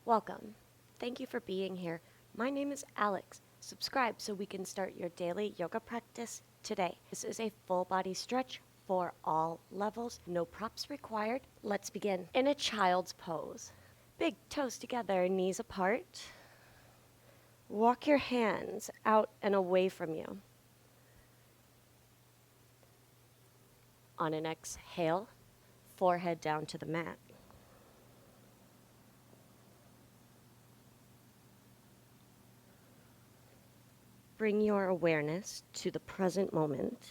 Welcome. Thank you for being here. My name is Alex. Subscribe so we can start your daily yoga practice today. This is a full body stretch for all levels. No props required. Let's begin. In a child's pose. Big toes together, knees apart. Walk your hands out and away from you. On an exhale, forehead down to the mat. Bring your awareness to the present moment.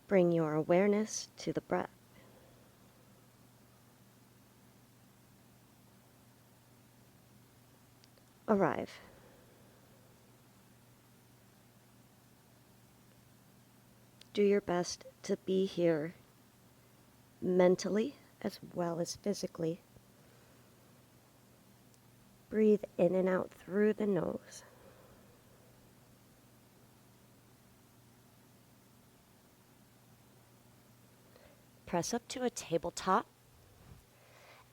Bring your awareness to the breath. Arrive. Do your best to be here mentally as well as physically. Breathe in and out through the nose. Press up to a tabletop.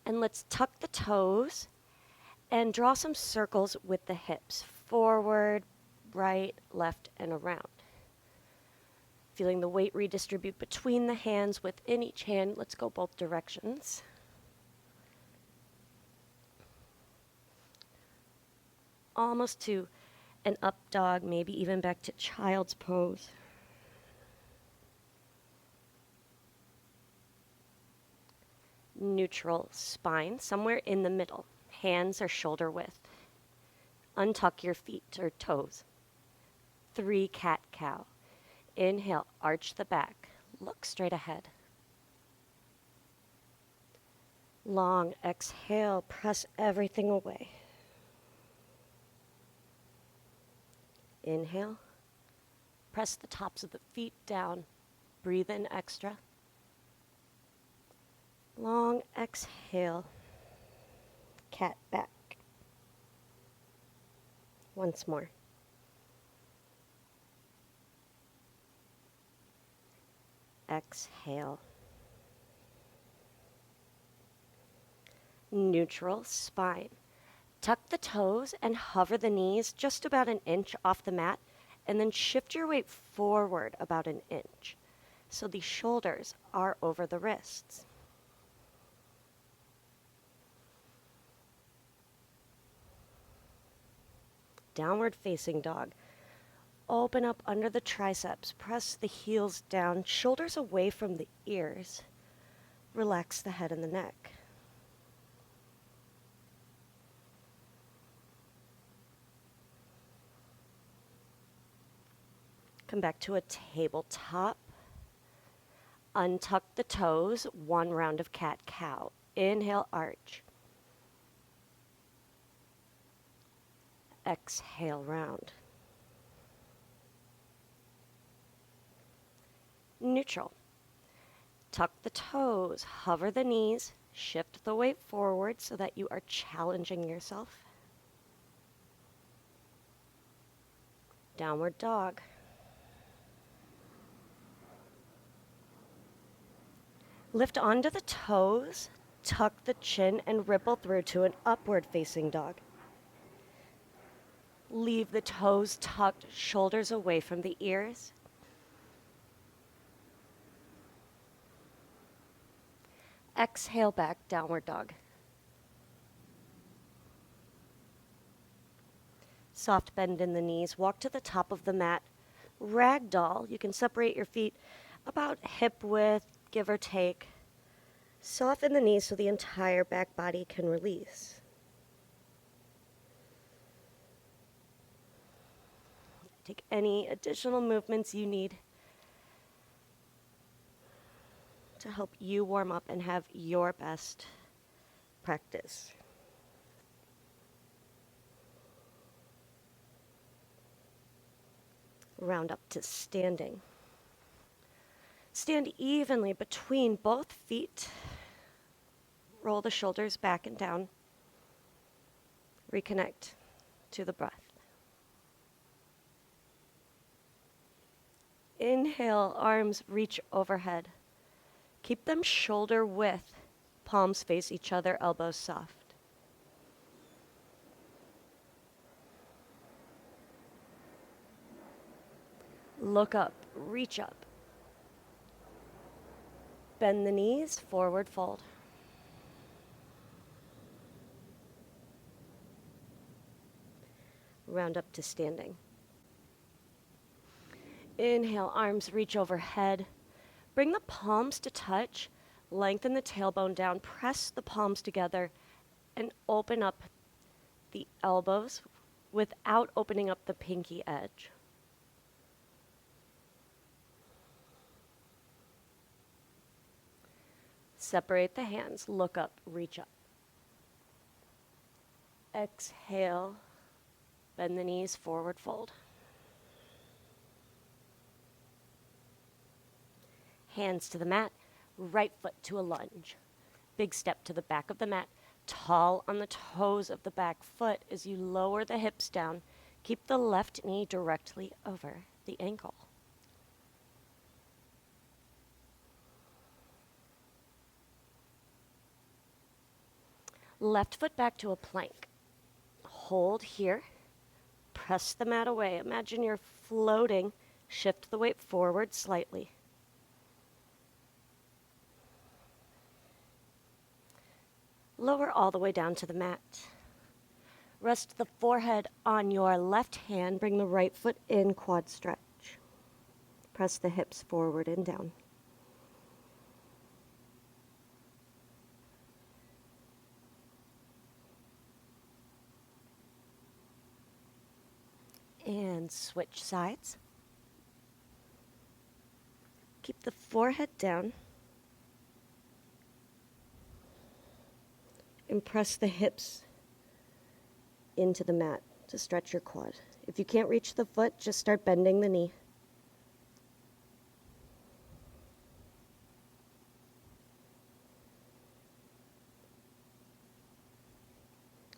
And let's tuck the toes and draw some circles with the hips. Forward, right, left, and around. Feeling the weight redistribute between the hands within each hand. Let's go both directions. Almost to an up dog, maybe even back to child's pose. Neutral spine, somewhere in the middle. Hands are shoulder width. Untuck your feet or toes. 3 cat-cow. Inhale, arch the back. Look straight ahead. Long exhale, press everything away. Inhale, press the tops of the feet down. Breathe in extra. Long exhale, cat back. Once more. Exhale. Neutral spine. Tuck the toes and hover the knees just about an inch off the mat, and then shift your weight forward about an inch so the shoulders are over the wrists. Downward facing dog. Open up under the triceps. Press the heels down, shoulders away from the ears. Relax the head and the neck. Come back to a tabletop. Untuck the toes, 1 round of cat-cow. Inhale, arch. Exhale, round. Neutral. Tuck the toes, hover the knees, shift the weight forward so that you are challenging yourself. Downward dog. Lift onto the toes, tuck the chin, and ripple through to an upward facing dog. Leave the toes tucked, shoulders away from the ears. Exhale back, downward dog. Soft bend in the knees. Walk to the top of the mat. Ragdoll. You can separate your feet about hip width, give or take. Soften the knees so the entire back body can release. Take any additional movements you need to help you warm up and have your best practice. Round up to standing. Stand evenly between both feet. Roll the shoulders back and down. Reconnect to the breath. Inhale, arms reach overhead. Keep them shoulder width. Palms face each other, elbows soft. Look up, reach up. Bend the knees, forward fold. Round up to standing. Inhale, arms reach overhead. Bring the palms to touch. Lengthen the tailbone down. Press the palms together and open up the elbows without opening up the pinky edge. Separate the hands. Look up, reach up. Exhale. Bend the knees, forward fold. Hands to the mat, right foot to a lunge. Big step to the back of the mat, tall on the toes of the back foot as you lower the hips down. Keep the left knee directly over the ankle. Left foot back to a plank. Hold here. Press the mat away. Imagine you're floating. Shift the weight forward slightly. Lower all the way down to the mat. Rest the forehead on your left hand. Bring the right foot in, quad stretch. Press the hips forward and down. And switch sides. Keep the forehead down. And press the hips into the mat to stretch your quad. If you can't reach the foot, just start bending the knee.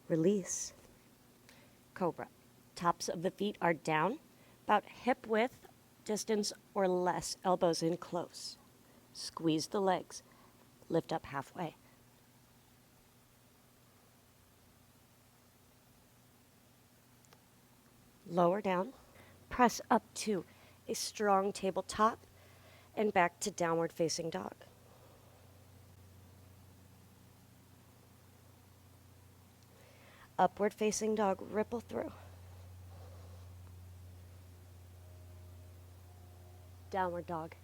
Release. Cobra. Tops of the feet are down, about hip width, distance or less, elbows in close. Squeeze the legs, lift up halfway. Lower down, press up to a strong tabletop and back to downward facing dog. Upward facing dog, ripple through. Downward dog.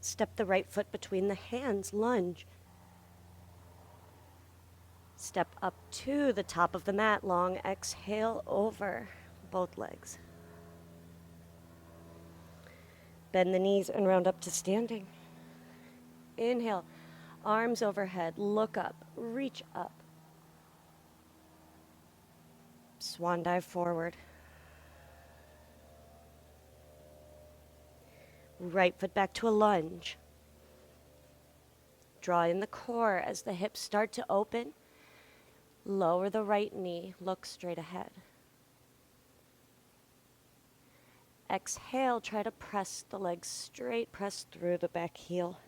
Step the right foot between the hands, lunge. Step up to the top of the mat, long exhale over both legs. Bend the knees and round up to standing. Inhale, arms overhead, look up, reach up. Swan dive forward. Right foot back to a lunge. Draw in the core as the hips start to open. Lower the right knee, look straight ahead. Exhale, try to press the legs straight, press through the back heel.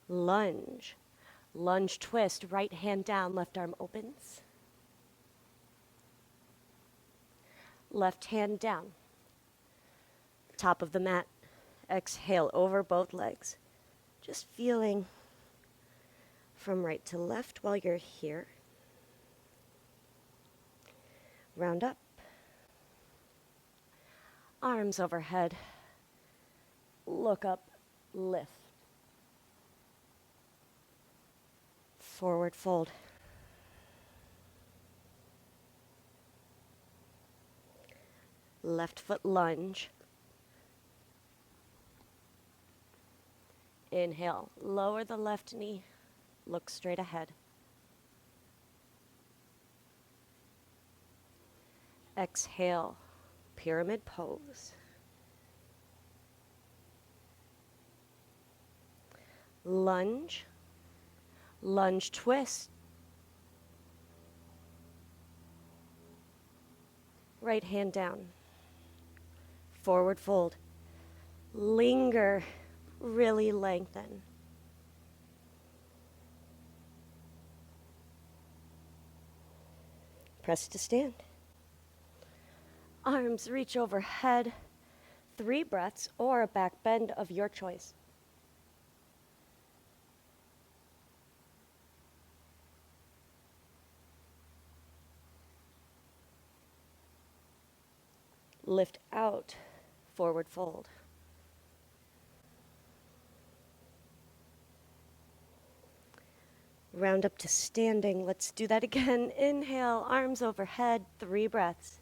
Lunge. Lunge twist, right hand down, left arm opens. Left hand down. Top of the mat. Exhale over both legs. Just feeling from right to left while you're here. Round up. Arms overhead. Look up, lift. Forward fold. Left foot lunge. Inhale, lower the left knee, look straight ahead. Exhale, pyramid pose. Lunge, lunge twist. Right hand down. Forward fold. Linger. Really lengthen. Press to stand. Arms reach overhead. 3 breaths or a back bend of your choice. Lift out, forward fold. Round up to standing. Let's do that again. Inhale, arms overhead, 3 breaths.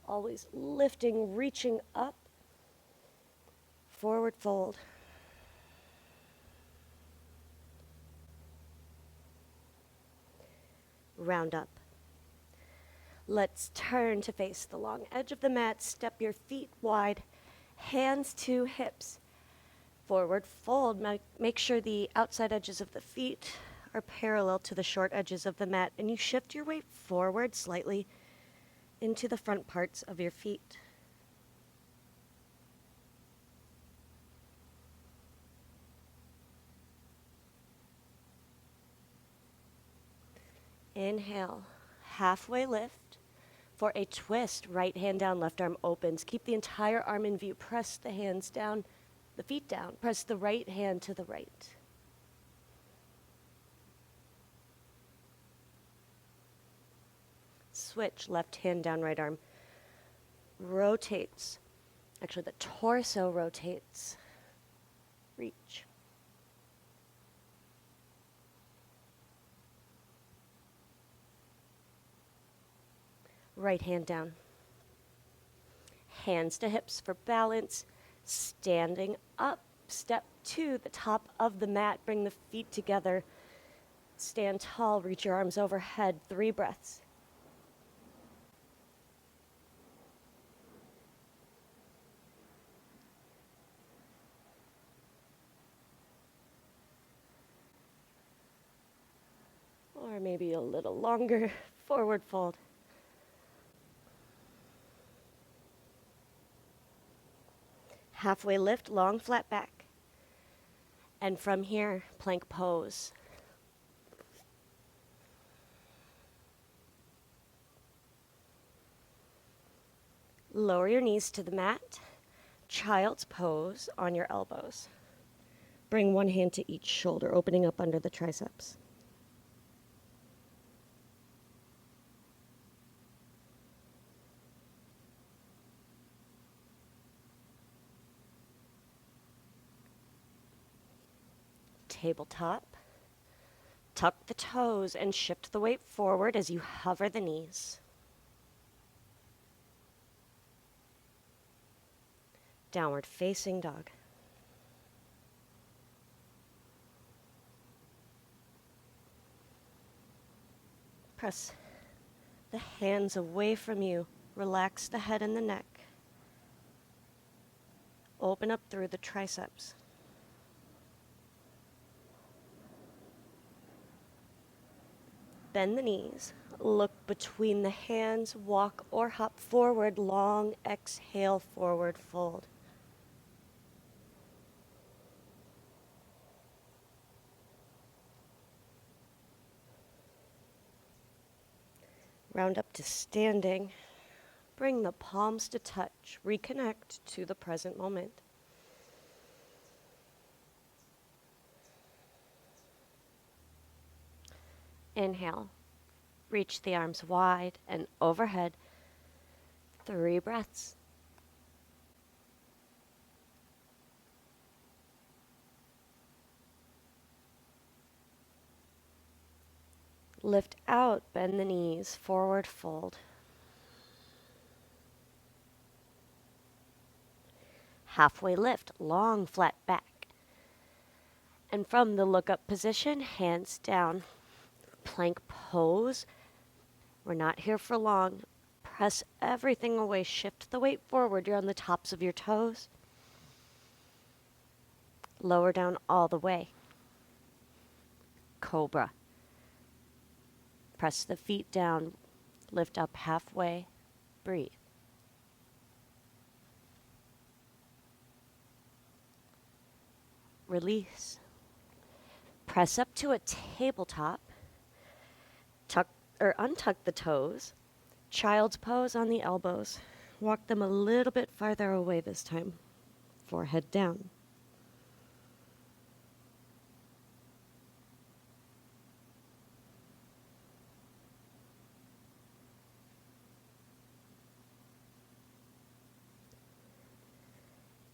Always lifting, reaching up, forward fold. Round up. Let's turn to face the long edge of the mat. Step your feet wide, hands to hips. Forward fold. Make sure the outside edges of the feet are parallel to the short edges of the mat, and you shift your weight forward slightly into the front parts of your feet. Inhale, halfway lift. For a twist, right hand down, left arm opens. Keep the entire arm in view. Press the hands down, the feet down. Press the right hand to the right. Switch, left hand down, right arm rotates. Actually, the torso rotates. Reach. Right hand down. Hands to hips for balance. Standing up. Step to the top of the mat. Bring the feet together. Stand tall. Reach your arms overhead. 3 breaths. Or maybe a little longer. Forward fold. Halfway lift, long flat back. And from here, plank pose. Lower your knees to the mat. Child's pose on your elbows. Bring one hand to each shoulder, opening up under the triceps. Tabletop. Tuck the toes and shift the weight forward as you hover the knees. Downward facing dog. Press the hands away from you. Relax the head and the neck. Open up through the triceps. Bend the knees. Look between the hands. Walk or hop forward. Long exhale, forward fold. Round up to standing. Bring the palms to touch. Reconnect to the present moment. Inhale. Reach the arms wide and overhead. 3 breaths. Lift out, bend the knees, forward fold. Halfway lift, long flat back. And from the look up position, hands down. Plank pose. We're not here for long. Press everything away. Shift the weight forward. You're on the tops of your toes. Lower down all the way. Cobra. Press the feet down, lift up halfway, breathe. Release. Press up to a tabletop. Tuck or untuck the toes. Child's pose on the elbows. Walk them a little bit farther away this time. Forehead down.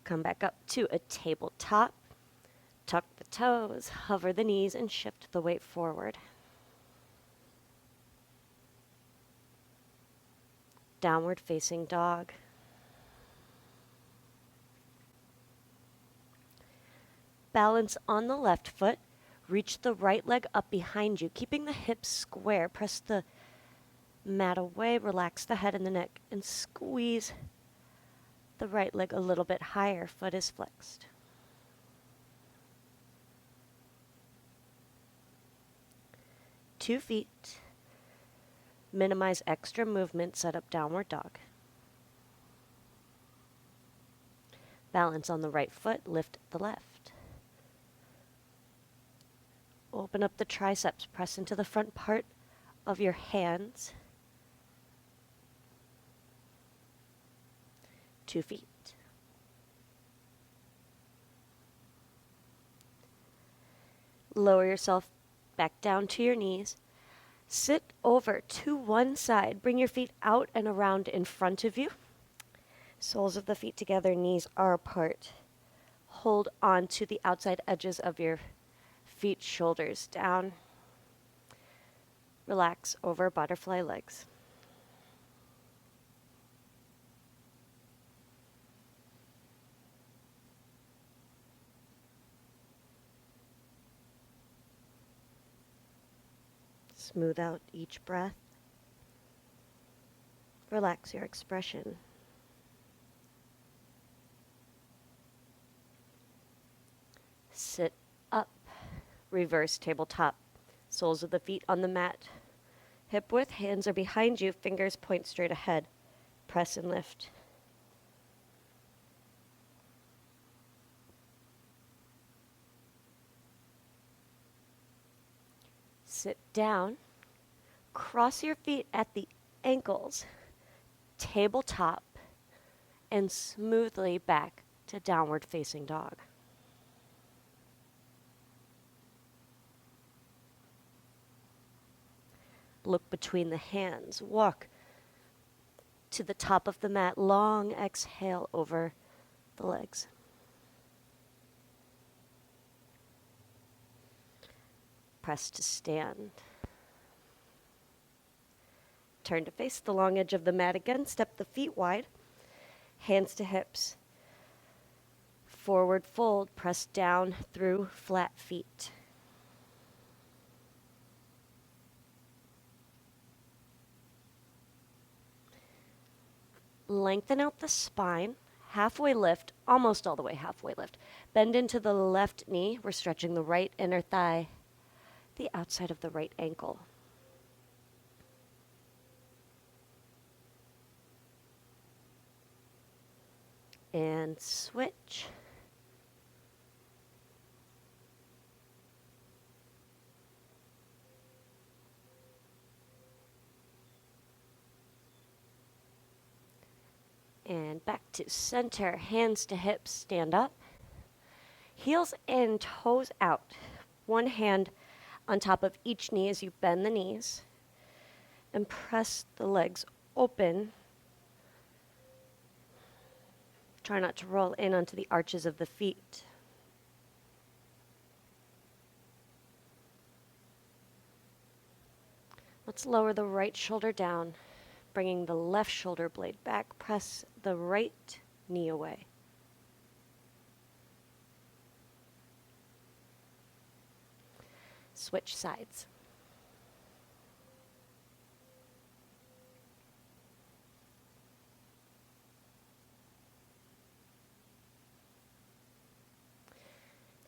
Come back up to a tabletop. Tuck the toes, hover the knees, and shift the weight forward. Downward facing dog. Balance on the left foot. Reach the right leg up behind you, keeping the hips square. Press the mat away, relax the head and the neck, and squeeze the right leg a little bit higher. Foot is flexed. Two feet. Minimize extra movement, set up downward dog. Balance on the right foot, lift the left. Open up the triceps, press into the front part of your hands. 2 feet. Lower yourself back down to your knees. Sit over to one side. Bring your feet out and around in front of you. Soles of the feet together, knees are apart. Hold on to the outside edges of your feet, shoulders down. Relax over butterfly legs. Smooth out each breath. Relax your expression. Sit up. Reverse tabletop. Soles of the feet on the mat. Hip width, hands are behind you, fingers point straight ahead. Press and lift. Sit down. Cross your feet at the ankles. Tabletop. And smoothly back to downward facing dog. Look between the hands. Walk to the top of the mat. Long exhale over the legs. Press to stand. Turn to face the long edge of the mat again. Step the feet wide. Hands to hips. Forward fold. Press down through flat feet. Lengthen out the spine. Halfway lift, almost all the way halfway lift. Bend into the left knee. We're stretching the right inner thigh, the outside of the right ankle. And switch. And back to center, hands to hips, stand up. Heels in, toes out. One hand on top of each knee as you bend the knees. And press the legs open. Try not to roll in onto the arches of the feet. Let's lower the right shoulder down, bringing the left shoulder blade back. Press the right knee away. Switch sides.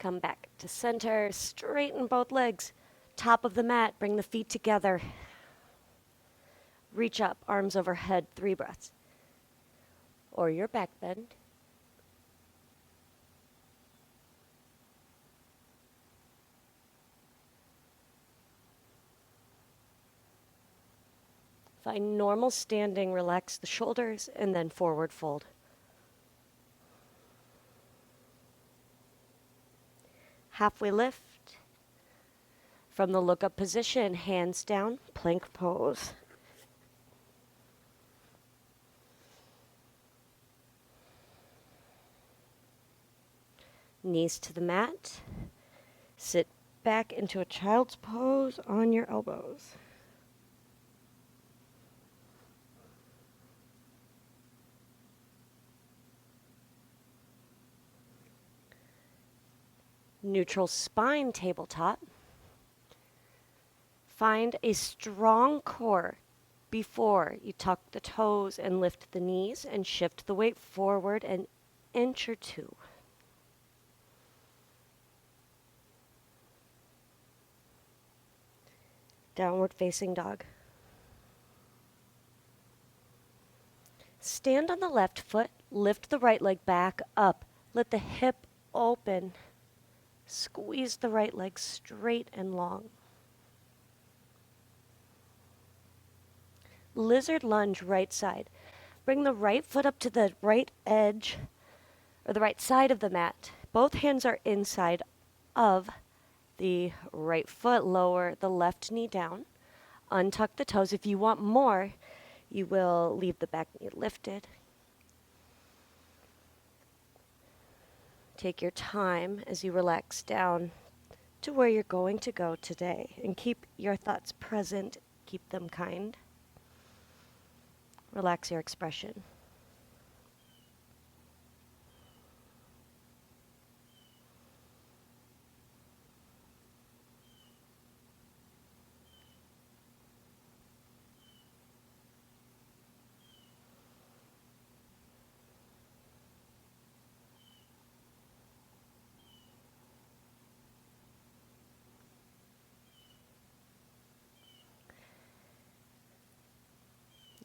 Come back to center, straighten both legs. Top of the mat, bring the feet together. Reach up, arms overhead, 3 breaths. Or your back bend. Find normal standing, relax the shoulders, and then forward fold. Halfway lift. From the look-up position, hands down, plank pose. Knees to the mat. Sit back into a child's pose on your elbows. Neutral spine tabletop. Find a strong core before you tuck the toes and lift the knees and shift the weight forward an inch or 2. Downward facing dog. Stand on the left foot, lift the right leg back up, let the hip open, squeeze the right leg straight and long. Lizard lunge, right side. Bring the right foot up to the right edge or the right side of the mat. Both hands are inside of the right foot. Lower the left knee down. Untuck the toes. If you want more, you will leave the back knee lifted. Take your time as you relax down to where you're going to go today, and keep your thoughts present. Keep them kind. Relax your expression.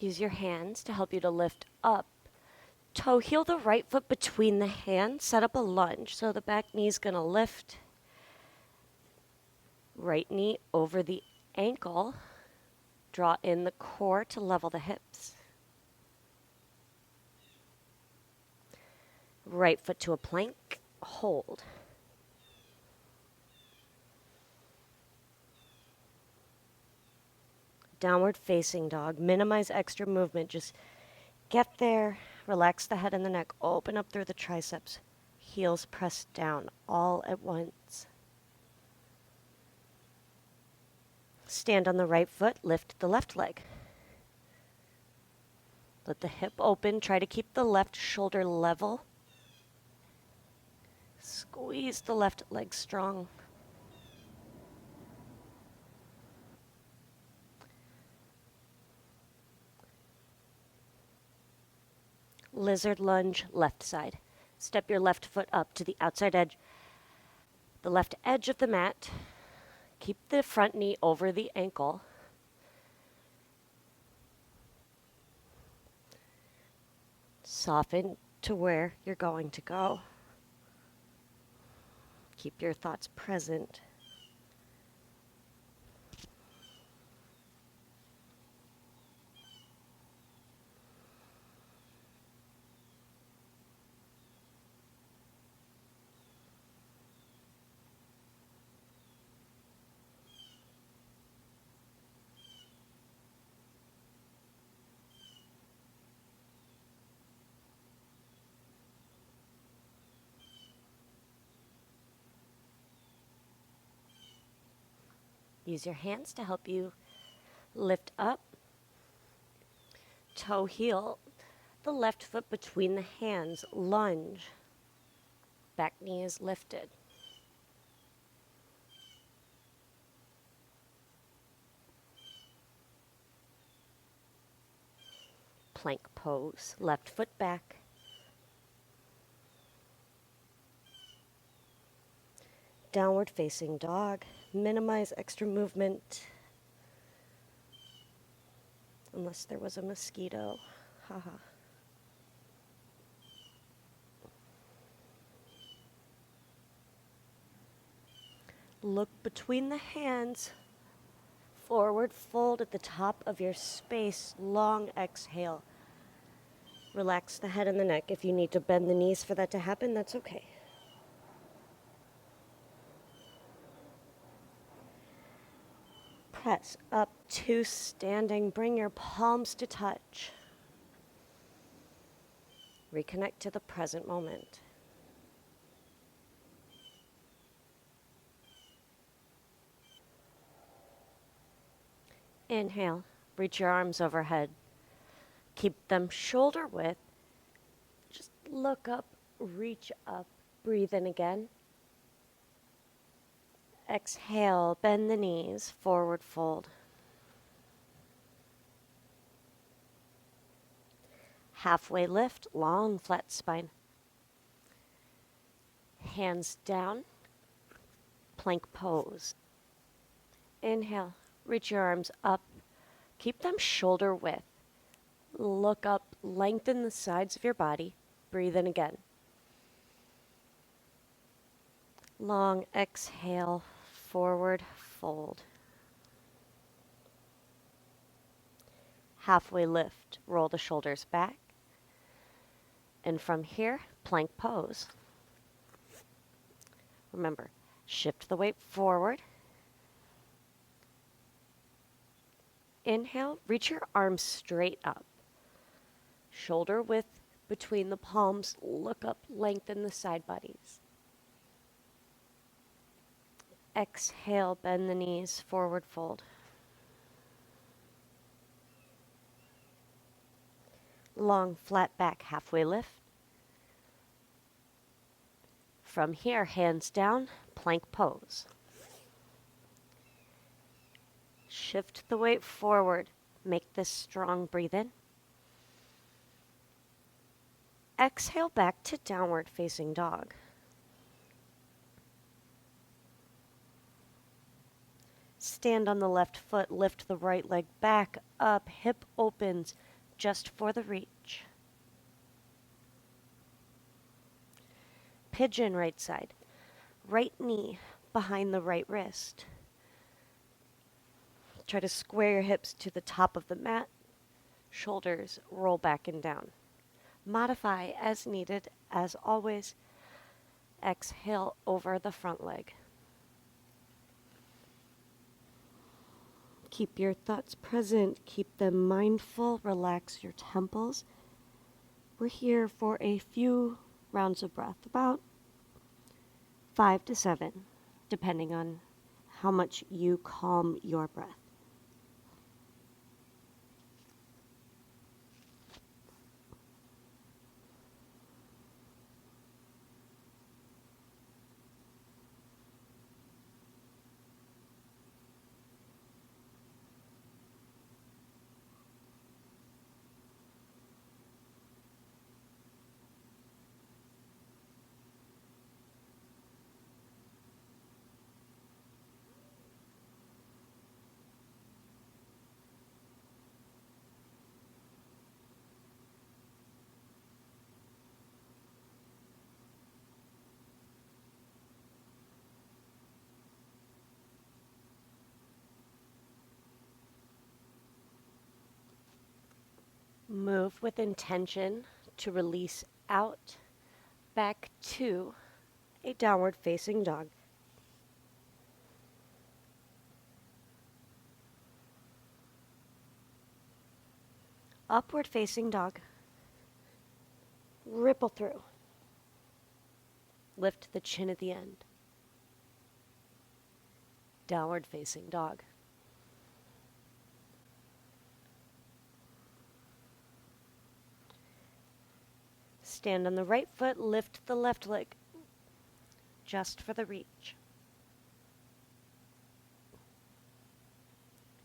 Use your hands to help you to lift up. Toe heel the right foot between the hands. Set up a lunge. So the back knee is going to lift. Right knee over the ankle. Draw in the core to level the hips. Right foot to a plank. Hold. Downward facing dog. Minimize extra movement. Just get there. Relax the head and the neck. Open up through the triceps. Heels pressed down all at once. Stand on the right foot. Lift the left leg. Let the hip open. Try to keep the left shoulder level. Squeeze the left leg strong. Lizard lunge, left side. Step your left foot up to the outside edge, the left edge of the mat. Keep the front knee over the ankle. Soften to where you're going to go. Keep your thoughts present. Use your hands to help you lift up. Toe heel the left foot between the hands. Lunge. Back knee is lifted. Plank pose. Left foot back. Downward facing dog. Minimize extra movement. Unless there was a mosquito. Haha. Look between the hands. Forward fold at the top of your space. Long exhale. Relax the head and the neck. If you need to bend the knees for that to happen, that's okay. Press up to standing. Bring your palms to touch. Reconnect to the present moment. Inhale, reach your arms overhead. Keep them shoulder width. Just look up, reach up, breathe in again. Exhale, bend the knees, forward fold. Halfway lift, long flat spine. Hands down, plank pose. Inhale, reach your arms up. Keep them shoulder width. Look up, lengthen the sides of your body. Breathe in again. Long exhale, forward fold. Halfway lift, roll the shoulders back. And from here, plank pose. Remember, shift the weight forward. Inhale, reach your arms straight up. Shoulder width between the palms, look up, lengthen the side bodies. Exhale, bend the knees, forward fold. Long flat back, halfway lift. From here, hands down, plank pose. Shift the weight forward. Make this strong. Breathe in. Exhale back to downward facing dog. Stand on the left foot, lift the right leg back up, hip opens just for the reach. Pigeon right side. Right knee behind the right wrist. Try to square your hips to the top of the mat. Shoulders roll back and down. Modify as needed. As always, exhale over the front leg. Keep your thoughts present. Keep them mindful. Relax your temples. We're here for a few rounds of breath, about 5 to 7, depending on how much you calm your breath. Move with intention to release out, back to a downward facing dog. Upward facing dog. Ripple through. Lift the chin at the end. Downward facing dog. Stand on the right foot, lift the left leg, just for the reach.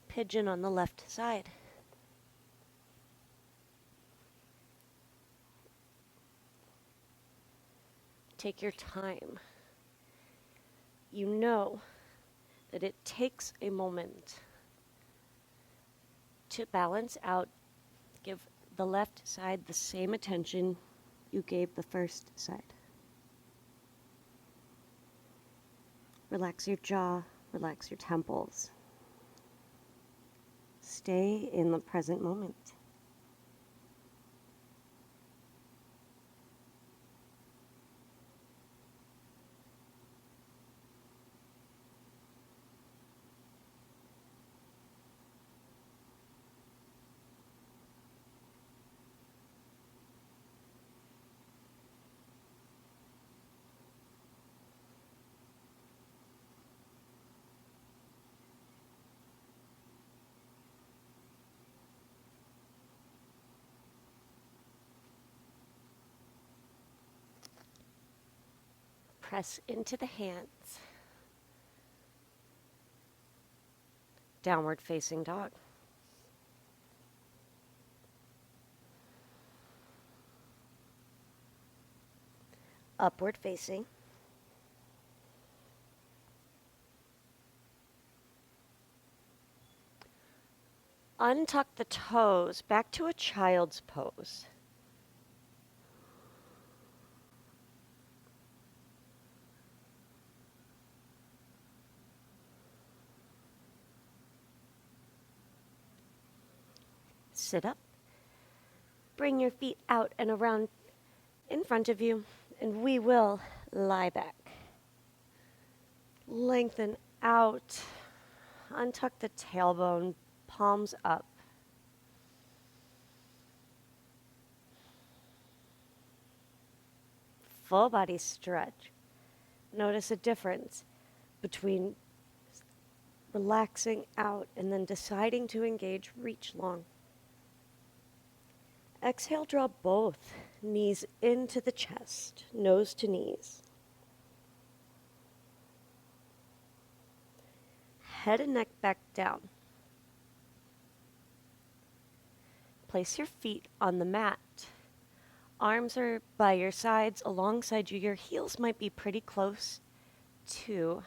Pigeon on the left side. Take your time. you know that it takes a moment to balance out, give the left side the same attention you gave the first side. Relax your jaw, relax your temples. Stay in the present moment. Press into the hands. Downward facing dog. Upward facing. Untuck the toes back to a child's pose. Sit up. Bring your feet out and around in front of you, and we will lie back. Lengthen out. Untuck the tailbone, palms up. Full body stretch. Notice a difference between relaxing out and then deciding to engage reach long. Exhale, draw both knees into the chest, nose to knees. Head and neck back down. Place your feet on the mat. Arms are by your sides, alongside you. Your heels might be pretty close to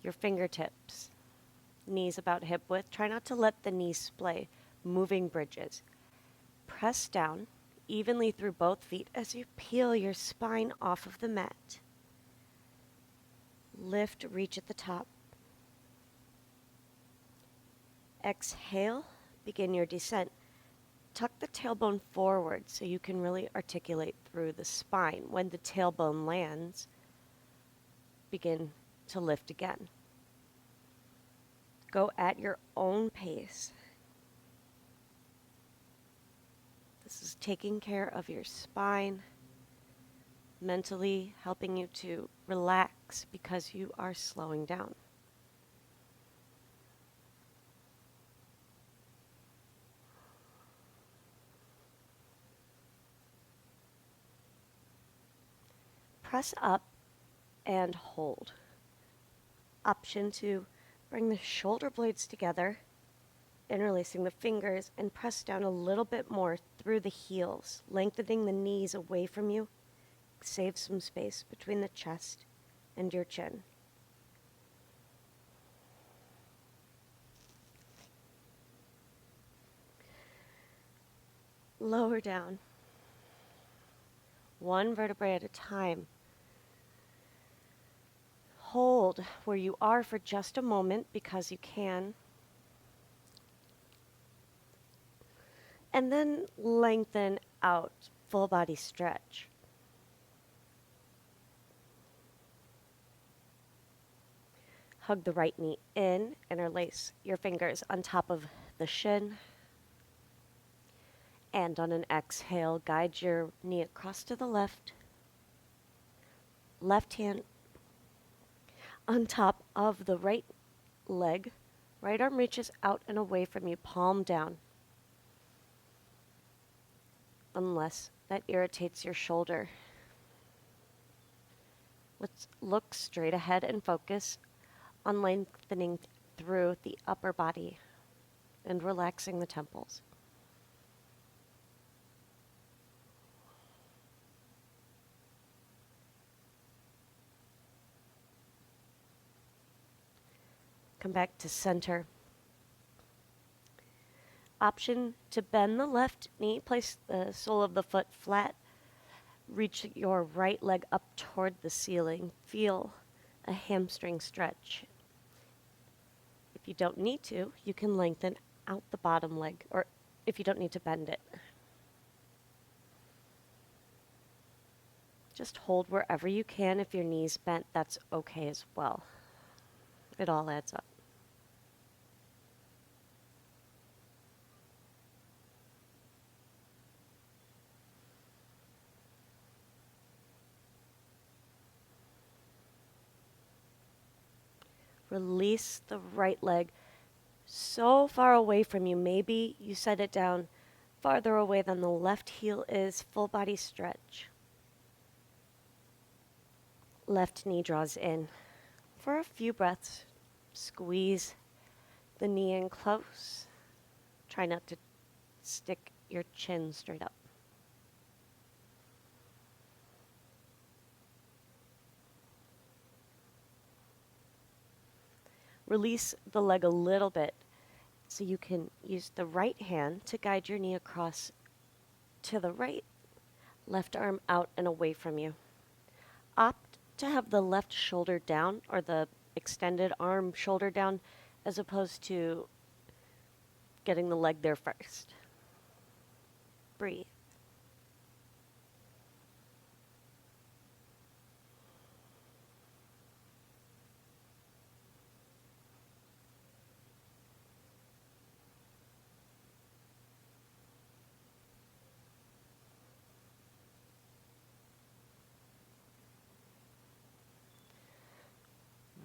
your fingertips. Knees about hip width. Try not to let the knees splay. Moving bridges. Press down evenly through both feet as you peel your spine off of the mat. Lift, reach at the top. Exhale, begin your descent. Tuck the tailbone forward so you can really articulate through the spine. When the tailbone lands, begin to lift again. Go at your own pace. This is taking care of your spine, mentally helping you to relax because you are slowing down. Press up and hold. Option to bring the shoulder blades together, interlacing the fingers, and press down a little bit more through the heels, lengthening the knees away from you. Save some space between the chest and your chin. Lower down. One vertebrae at a time. Hold where you are for just a moment because you can. And then lengthen out, full body stretch. Hug the right knee in, interlace your fingers on top of the shin. And on an exhale, guide your knee across to the left. Left hand on top of the right leg. Right arm reaches out and away from you, palm down. Unless that irritates your shoulder. Let's look straight ahead and focus on lengthening through the upper body and relaxing the temples. Come back to center. Option to bend the left knee, place the sole of the foot flat. Reach your right leg up toward the ceiling. Feel a hamstring stretch. If you don't need to, you can lengthen out the bottom leg, or if you don't need to bend it. Just hold wherever you can. If your knee's bent, that's okay as well. It all adds up. Release the right leg so far away from you. Maybe you set it down farther away than the left heel is. Full body stretch. Left knee draws in. For a few breaths, squeeze the knee in close. Try not to stick your chin straight up. Release the leg a little bit so you can use the right hand to guide your knee across to the right, left arm out and away from you. Opt to have the left shoulder down or the extended arm shoulder down as opposed to getting the leg there first. Breathe.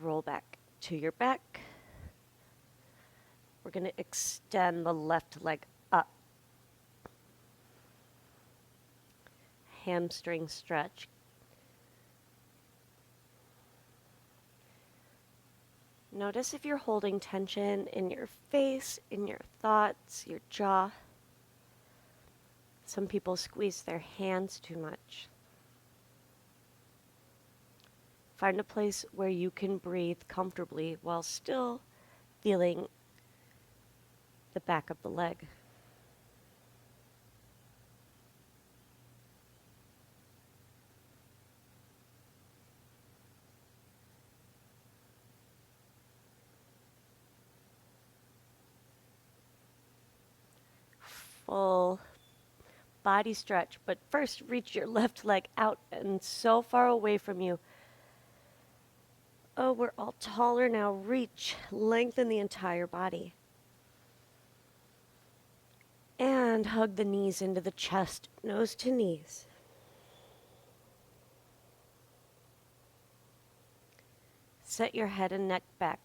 Roll back to your back. We're going to extend the left leg up. Hamstring stretch. Notice if you're holding tension in your face, in your thoughts, your jaw. Some people squeeze their hands too much. Find a place where you can breathe comfortably while still feeling the back of the leg. Full body stretch, but first reach your left leg out and so far away from you. Oh, we're all taller now. Reach, lengthen the entire body. And hug the knees into the chest, nose to knees. Set your head and neck back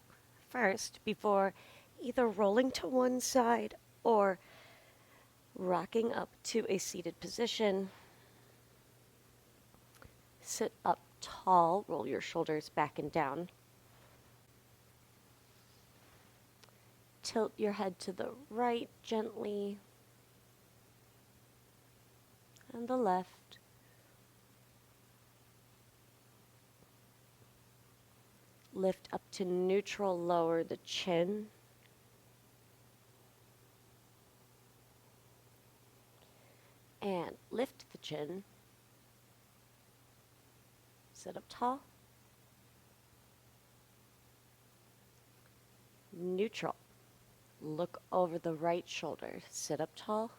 first before either rolling to one side or rocking up to a seated position. Sit up tall, roll your shoulders back and down. Tilt your head to the right gently and the left. Lift up to neutral, lower the chin. And lift the chin. Sit up tall. Neutral. Look over the right shoulder. Sit up tall.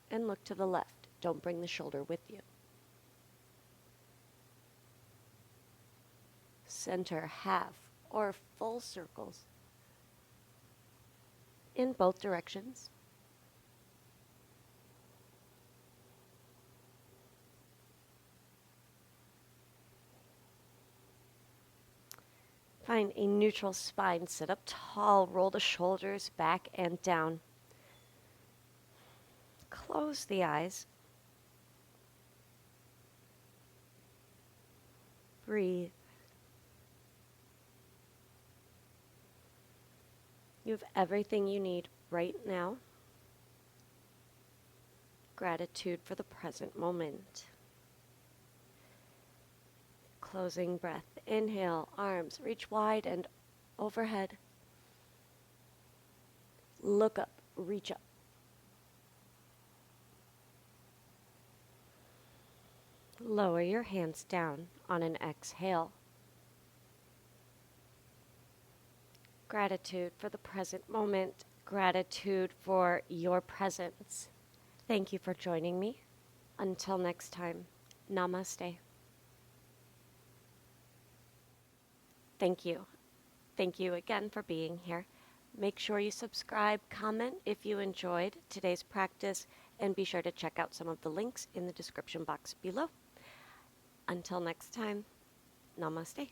And look to the left. Don't bring the shoulder with you. Center half or full circles in both directions. Find a neutral spine. Sit up tall. Roll the shoulders back and down. Close the eyes. Breathe. You have everything you need right now. Gratitude for the present moment. closing breath. Inhale, arms reach wide and overhead. Look up, reach up. Lower your hands down on an exhale. Gratitude for the present moment. Gratitude for your presence. Thank you for joining me. Until next time, namaste. Thank you. Thank you again for being here. Make sure you subscribe, comment if you enjoyed today's practice, and be sure to check out some of the links in the description box below. Until next time, namaste.